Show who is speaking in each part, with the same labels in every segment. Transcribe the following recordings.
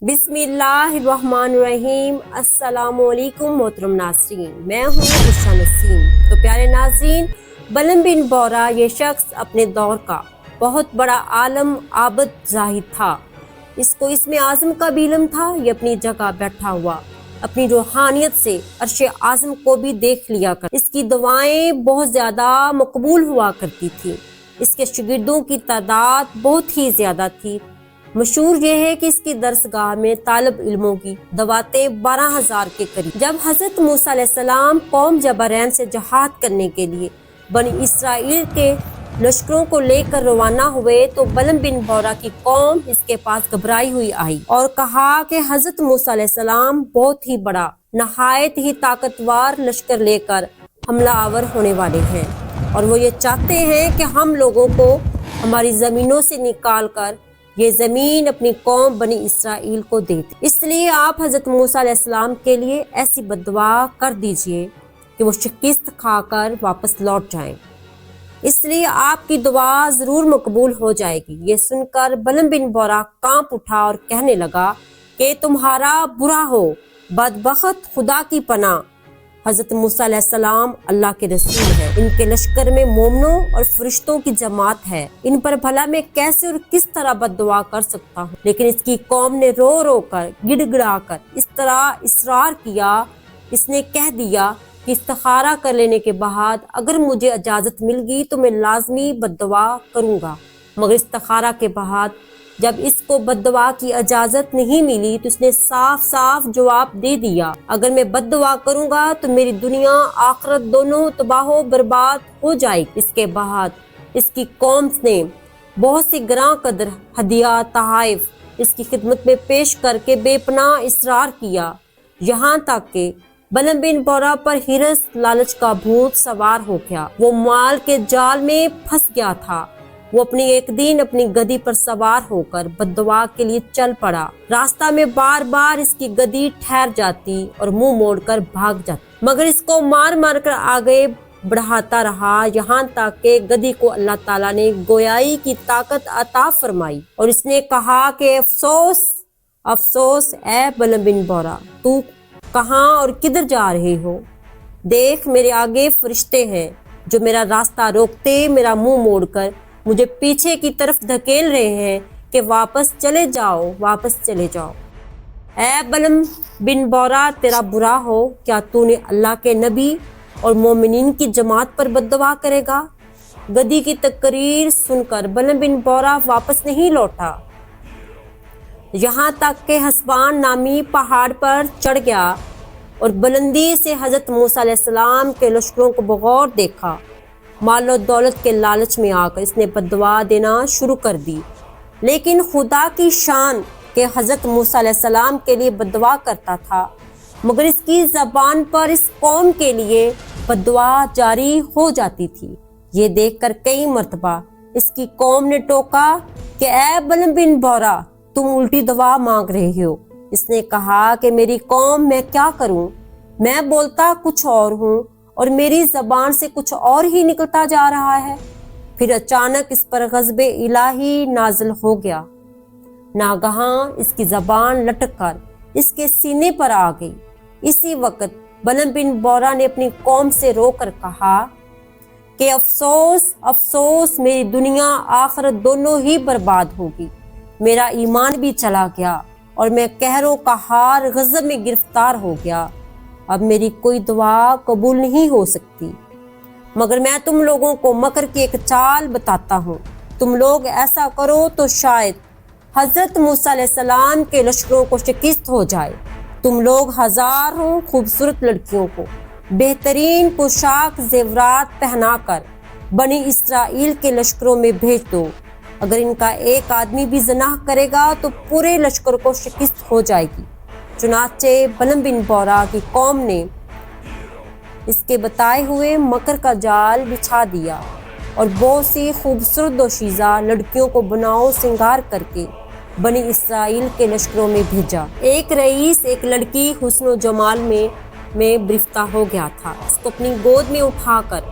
Speaker 1: बिस्मिल्लाहिर्रहमानिर्रहीम। अस्सलामुअलैकुम मोहतरम नाज़रीन, मैं हूँ उषा नसीम। तो प्यारे नाज़रीन, बलम बिन बौरा ये शख्स अपने दौर का बहुत बड़ा आलम आबद जाहिद था। इसको इसमें आज़म का भी इल्म था। ये अपनी जगह बैठा हुआ अपनी रूहानियत से अर्श आज़म को भी देख लिया कर। इसकी दुआएं बहुत ज़्यादा मकबूल हुआ करती थी। इसके शागिर्दों की तादाद बहुत ही ज़्यादा थी। मशहूर ये है कि इसकी दरसगाह में तालिब इल्मों की दवातें 12,000 के करीब। जब हज़रत मूसा अलैहिस्सलाम कौम जबरैन से जहाद करने के लिए बनी इसराइल के लश्करों को लेकर रवाना हुए तो बलम बिन बौरा की कौम इसके पास घबराई हुई आई और कहा कि हज़रत मूसा अलैहिस्सलाम बहुत ही बड़ा नहायत ही ताकतवर लश्कर लेकर हमला आवर होने वाले हैं और वो ये चाहते हैं कि हम लोगों को हमारी ज़मीनों से निकाल कर ये ज़मीन अपनी कौम बनी इसराइल को दे दी। इसलिए आप हज़रत मूसा अलैहिस्सलाम के लिए ऐसी बद्दुआ कर दीजिए कि वो शिकस्त खाकर वापस लौट जाएं। इसलिए आपकी दुआ ज़रूर मकबूल हो जाएगी। ये सुनकर बलम बिन बौरा कांप उठा और कहने लगा कि तुम्हारा बुरा हो, बदबख्त, खुदा की पनाह। हज़रत मूसा अलैहिस्सलाम अल्लाह के रसूल है। इनके लश्कर में मोमनों और फरिश्तों की जमात है। इन पर भला मैं कैसे और किस तरह बद्दुआ कर सकता हूँ। लेकिन इसकी कौम ने रो रो कर गिड़गिड़ा कर इस तरह इसरार किया। इसने कह दिया कि इस्तिखारा कर लेने के बाद अगर मुझे इजाज़त मिल गई तो मैं लाजमी बद्दुआ करूँगा। मगर इस्तिखारा के बाद जब इसको बद्दुआ की इजाज़त नहीं मिली तो इसने साफ साफ जवाब दे दिया, अगर मैं बद्दुआ करूँगा तो मेरी दुनिया आखिरत दोनों तबाह बर्बाद हो जाएगी। इसके बाद इसकी कौम ने बहुत सी ग्रां कदर हदिया तहाइफ इसकी खिदमत में पेश करके बेपनाह इसरार किया, यहाँ तक कि बलम बिन बौरा पर हिरस लालच का भूत सवार हो गया। वो माल के जाल में फंस गया था। वो एक दिन अपनी गदी पर सवार होकर बद्दुआ के लिए चल पड़ा। रास्ता में बार बार इसकी गदी ठहर जाती और मुंह मोड़कर भाग जाती, मगर इसको मार मार कर आगे बढ़ाता रहा, यहाँ तक कि गदी को अल्लाह ताला ने गोयाई की ताकत अता फरमाई और इसने कहा कि अफसोस अफसोस ए बलम बिन बौरा, तू कहाँ और किधर जा रहे हो? देख, मेरे आगे फरिश्ते हैं जो मेरा रास्ता रोकते मेरा मुंह मोड़कर मुझे पीछे की तरफ धकेल रहे हैं कि वापस चले जाओ, वापस चले जाओ। ऐ बलम बिन बौरा, तेरा बुरा हो, क्या तूने अल्लाह के नबी और मोमिनीन की जमात पर बद्दुआ करेगा? गदी की तकरीर सुनकर बलम बिन बौरा वापस नहीं लौटा, यहाँ तक कि हसबान नामी पहाड़ पर चढ़ गया और बुलंदी से हज़रत मूसा अलैहिस्सलाम के लश्करों को बगौर देखा। माल और दौलत के लालच में आकर इसने बद्दुआ देना शुरू कर दी। लेकिन खुदा की शान के हज़रत मूसा अलैहिस्सलाम के लिए बद्दुआ करता था, मगर इसकी ज़बान पर इस कौम के लिए बद्दुआ जारी हो जाती थी। ये देखकर कई मर्तबा इसकी कौम ने टोका कि ऐ बलम बिन बौरा, तुम उल्टी दुआ मांग रहे हो। इसने कहा कि मेरी कौम, मैं क्या करूं? मैं बोलता कुछ और हूँ और मेरी ज़बान से कुछ और ही निकलता जा रहा है। फिर अचानक इस पर ग़ज़ब इलाही नाज़िल हो गया। नागहां इसकी ज़बान लटक कर इसके सीने पर आ गई। इसी वक्त बलम बिन बौरा ने अपनी कौम से रोकर कहा कि अफसोस अफसोस, मेरी दुनिया आखिरत दोनों ही बर्बाद होगी। मेरा ईमान भी चला गया और मैं कहरो कहार ग़ज़ब में गिरफ्तार हो गया। अब मेरी कोई दुआ कबूल नहीं हो सकती। मगर मैं तुम लोगों को मकर की एक चाल बताता हूँ। तुम लोग ऐसा करो तो शायद हज़रत मूसा अलैहिस्सलाम के लश्करों को शिकस्त हो जाए। तुम लोग हज़ारों खूबसूरत लड़कियों को बेहतरीन पोशाक जेवरात पहनाकर बनी इसराइल के लश्करों में भेज दो। अगर इनका एक आदमी भी ज़नाह करेगा तो पूरे लश्कर को शिकस्त हो जाएगी। चुनाचे बलम बिन बौरा की कौम ने इसके बताए हुए मकर का जाल बिछा दिया और बहुत सी खूबसूरत दोशीज़ा लड़कियों को बनाओ श्रृंगार करके बनी इसराइल के लश्करों में भेजा। एक रईस एक लड़की हुस्न जमाल में गिरफ्ता हो गया था। इसको अपनी गोद में उठाकर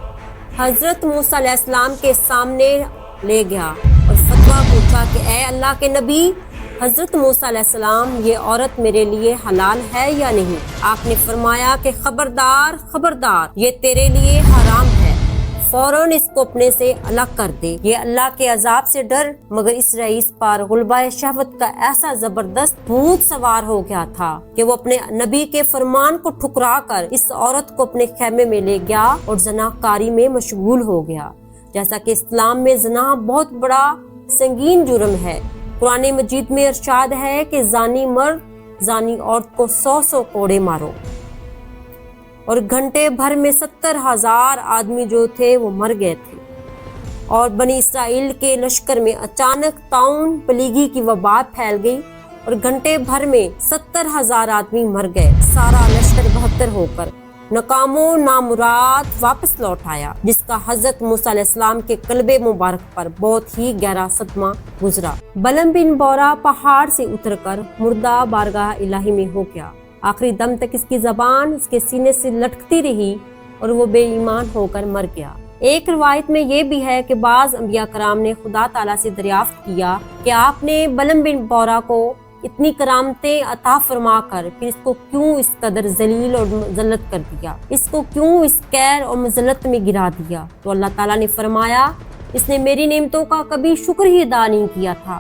Speaker 1: हज़रत मूसा अलैहिस्सलाम के सामने ले गया और फतवा पूछा कि ऐ अल्लाह के नबी, حضرت موسیٰ علیہ السلام یہ عورت میرے لیے حلال ہے یا نہیں؟ آپ نے فرمایا کہ خبردار خبردار، یہ تیرے لیے حرام ہے، فوراً اس کو اپنے سے الگ کر دے۔ یہ اللہ کے عذاب سے ڈر، مگر اس رئیس پر غلبہ شہوت کا ایسا زبردست بھوت سوار ہو گیا تھا کہ وہ اپنے نبی کے فرمان کو ٹھکرا کر اس عورت کو اپنے خیمے میں لے گیا اور زنا کاری میں مشغول ہو گیا۔ جیسا کہ اسلام میں زنا بہت بڑا سنگین جرم ہے، قرآن مجید میں ارشاد ہے کہ زانی مرد زانی عورت کو 100 کوڑے مارو، اور گھنٹے بھر میں 70,000 آدمی جو تھے وہ مر گئے تھے۔ اور بنی اسرائیل کے لشکر میں اچانک طاعون پلیگی کی وبا پھیل گئی اور گھنٹے بھر میں 70,000 آدمی مر گئے۔ سارا لشکر بہتر ہو کر ناکام و نامراد واپس لوٹ آیا، جس کا حضرت موسیٰ علیہ السلام کے قلب مبارک پر بہت ہی گہرا صدمہ گزرا۔ بلم بن بورا پہاڑ سے اتر کر مردہ بارگاہ الہی میں ہو گیا۔ آخری دم تک اس کی زبان اس کے سینے سے لٹکتی رہی اور وہ بے ایمان ہو کر مر گیا۔ ایک روایت میں یہ بھی ہے کہ بعض انبیاء کرام نے خدا تعالیٰ سے دریافت کیا کہ آپ نے بلم بن بورا کو اتنی کرامتیں عطا فرما کر پھر اس کو کیوں اس قدر ذلیل اور مذلت کر دیا، اس کو کیوں اس قہر اور مذلت میں گرا دیا؟ تو اللہ تعالیٰ نے فرمایا، اس نے میری نعمتوں کا کبھی شکر ہی ادا نہیں کیا تھا،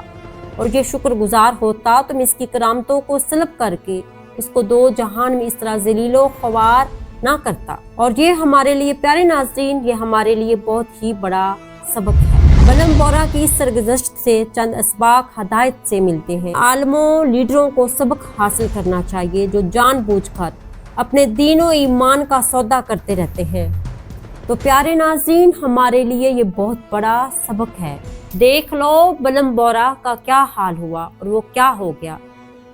Speaker 1: اور یہ شکر گزار ہوتا تو میں اس کی کرامتوں کو سلب کر کے اس کو 2 جہان میں اس طرح ذلیل و خوار نہ کرتا۔ اور یہ ہمارے لیے پیارے ناظرین، یہ ہمارے لیے بہت ہی بڑا سبق ہے۔ بلم بورا کی اس سرگزشت سے چند اسباق ہدایت سے ملتے ہیں۔ عالموں لیڈروں کو سبق حاصل کرنا چاہیے جو جان بوجھ کر اپنے دین و ایمان کا سودا کرتے رہتے ہیں۔ تو پیارے ناظرین، ہمارے لیے یہ بہت بڑا سبق ہے۔ دیکھ لو بلم بورا کا کیا حال ہوا اور وہ کیا ہو گیا۔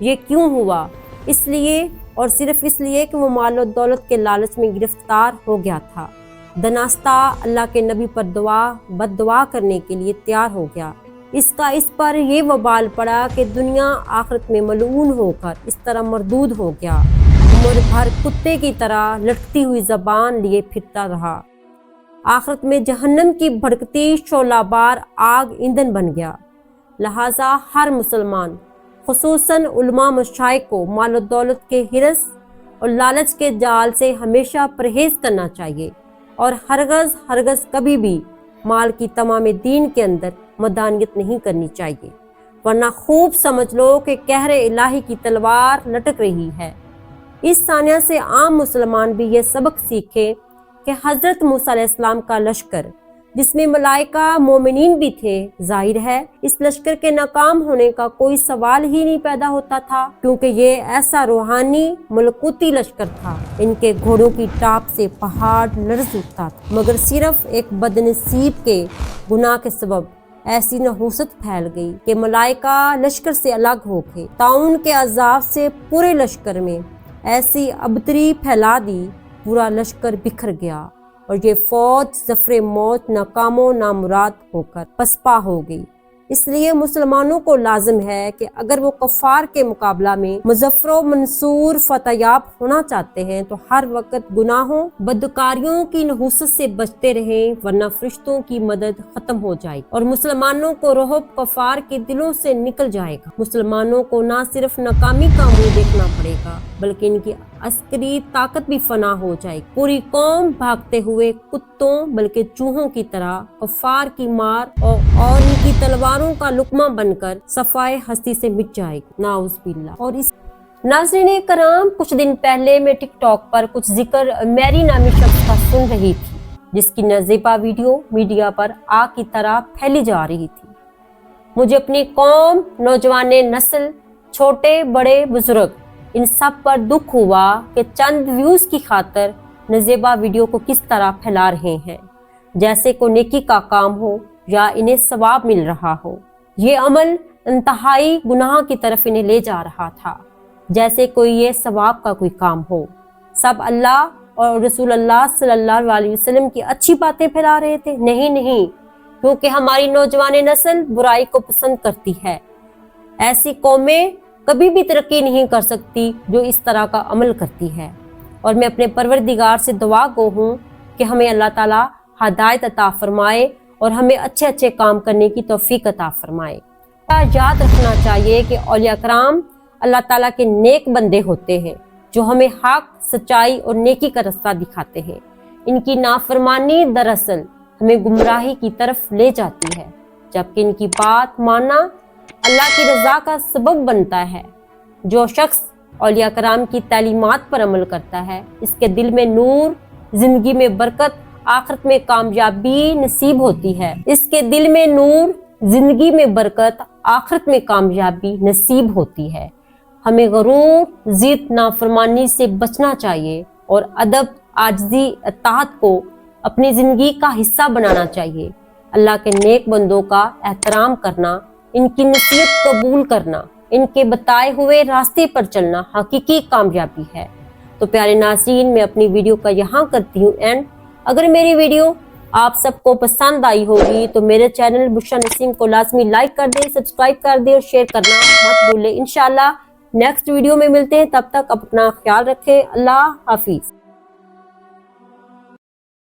Speaker 1: یہ کیوں ہوا؟ اس لیے اور صرف اس لیے کہ وہ مال و دولت کے لالچ میں گرفتار ہو گیا تھا۔ دناستہ اللہ کے نبی پر بد دعا کرنے کے لیے تیار ہو گیا۔ اس پر یہ وبال پڑا کہ دنیا آخرت میں ملعون ہو کر اس طرح مردود ہو گیا، عمر بھر کتے کی طرح لٹکتی ہوئی زبان لیے پھرتا رہا۔ آخرت میں جہنم کی بھڑکتی شعلہ بار آگ ایندھن بن گیا۔ لہٰذا ہر مسلمان، خصوصاً علماء مشائخ کو مال و دولت کے حرص اور لالچ کے جال سے ہمیشہ پرہیز کرنا چاہیے، اور ہرگز کبھی بھی مال کی تمام دین کے اندر مدانیت نہیں کرنی چاہیے، ورنہ خوب سمجھ لو کہ قہر الہی کی تلوار لٹک رہی ہے۔ اس ثانیہ سے عام مسلمان بھی یہ سبق سیکھے کہ حضرت موسیٰ علیہ السلام کا لشکر، جس میں ملائکہ مومنین بھی تھے، ظاہر ہے اس لشکر کے ناکام ہونے کا کوئی سوال ہی نہیں پیدا ہوتا تھا، کیونکہ یہ ایسا روحانی ملکوتی لشکر تھا۔ ان کے گھوڑوں کی ٹاپ سے پہاڑ لرز اٹھتا تھا، مگر صرف ایک بدنصیب کے گناہ کے سبب ایسی نحوست پھیل گئی کہ ملائکہ لشکر سے الگ ہو گئے۔ طاعون کے عذاب سے پورے لشکر میں ایسی ابتری پھیلا دی، پورا لشکر بکھر گیا اور یہ فوج ظفر موت ناکام و نامراد ہو کر پسپا ہو گئی۔ اس لیے مسلمانوں کو لازم ہے کہ اگر وہ کفار کے مقابلہ میں مظفر و منصور فتح یاب ہونا چاہتے ہیں تو ہر وقت گناہوں بدکاریوں کی نحوست سے بچتے رہیں، ورنہ فرشتوں کی مدد ختم ہو جائے گی اور مسلمانوں کو رعب کفار کے دلوں سے نکل جائے گا۔ مسلمانوں کو نہ صرف ناکامی کا منہ دیکھنا پڑے گا بلکہ ان کی عسکری طاقت بھی فنا ہو جائے گی۔ پوری قوم بھاگتے ہوئے کتوں بلکہ چوہوں کی طرح کفار کی مار اور ان کی تلواروں کا لقمہ بن کر صفائے ہستی سے مٹ جائے گی، نعوذ باللہ۔ اور اس ناظرین کرام، کچھ دن پہلے میں ٹک ٹاک پر کچھ ذکر میری نامی شخص کا سن رہی تھی، جس کی نازیبا ویڈیو میڈیا پر آگ کی طرح پھیلی جا رہی تھی۔ مجھے اپنی قوم، نوجوان نسل، چھوٹے بڑے بزرگ، ان سب پر دکھ ہوا کہ چند ویوز کی خاطر نازیبا ویڈیو کو کس طرح پھیلا رہے ہیں، جیسے کوئی نیکی کا کام ہو یا انہیں ثواب مل رہا ہو۔ یہ عمل انتہائی گناہ کی طرف انہیں لے جا رہا تھا، جیسے کوئی یہ ثواب کا کوئی کام ہو۔ سب اللہ اور رسول اللہ صلی اللہ علیہ وسلم کی اچھی باتیں پھیلا رہے تھے؟ نہیں، کیونکہ ہماری نوجوان نسل برائی کو پسند کرتی ہے۔ ایسی قومیں کبھی بھی ترقی نہیں کر سکتی جو اس طرح کا عمل کرتی ہے، اور میں اپنے پروردگار سے دعا گو ہوں کہ ہمیں اللہ تعالیٰ ہدایت عطا فرمائے اور ہمیں اچھے کام کرنے کی توفیق عطا فرمائے۔ याद रखना चाहिए कि औलिया कराम अल्लाह ताला के नेक बंदे होते हैं जो हमें हक, सच्चाई और नेकी का रास्ता दिखाते हैं। इनकी नाफरमानी दरअसल हमें गुमराही की तरफ ले जाती है, जबकि इनकी बात मानना अल्लाह की रजा का सबब बनता है। जो शख्स औलिया कराम की तालीमात पर अमल करता है, इसके दिल में नूर, जिंदगी में बरकत, आखिरत में कामयाबी नसीब होती है। इसके दिल में नूर, जिंदगी में बरकत, आखिरत में कामयाबी नसीब होती है। हमें गरूर, जिद, नाफरमानी से बचना चाहिए और अदब, आजिज़ी, अताअत को अपनी जिंदगी का हिस्सा बनाना चाहिए। अल्लाह के नेक बंदों का एहतराम करना, इनकी नसीहत कबूल करना, इनके बताए हुए रास्ते पर चलना हकीकी कामयाबी है। तो प्यारे नाज़रीन, मैं अपनी वीडियो का यहाँ करती हूँ एंड। अगर मेरी वीडियो आप सबको पसंद आई होगी तो मेरे चैनल बुशरा नसीम को लाजमी लाइक कर दें, सब्सक्राइब कर दें और शेयर करना मत भूलें। इंशाल्लाह नेक्स्ट वीडियो में मिलते हैं, तब तक अपना ख्याल रखें। अल्लाह हाफिज।